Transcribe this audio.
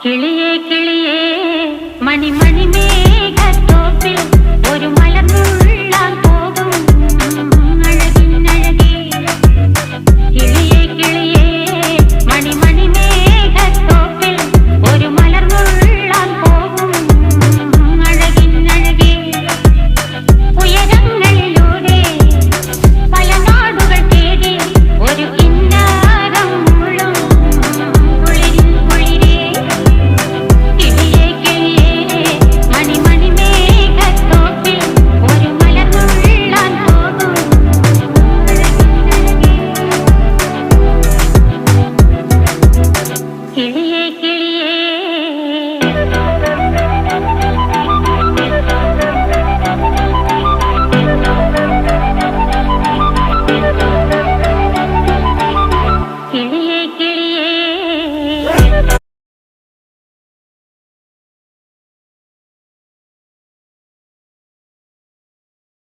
കിളിയേ കിളിയേ മണിമണി മേഘത്തോപ്പിൽ ഒരു മലർന്നുള്ളാൻ പോകും അഴകിനഴകേ. കിളിയേ കിളിയേ മണിമണി മേഘത്തോപ്പിൽ ഒരു മലർന്നുള്ളാൻ പോകും അഴകിനഴകേ. ഉയരങ്ങളിലൂടെ പല നാടുകൾ തേടി ഒരു കിന്നാരം മുള്ളും കുളിരിൻ കുളിരേ. കിളിയേ കിളിയേ മണിമണി മേഘത്തോപ്പിൽ ഒരു മലർന്നുള്ളാൻ പോകും അഴകിനഴകേ. കിളിയേ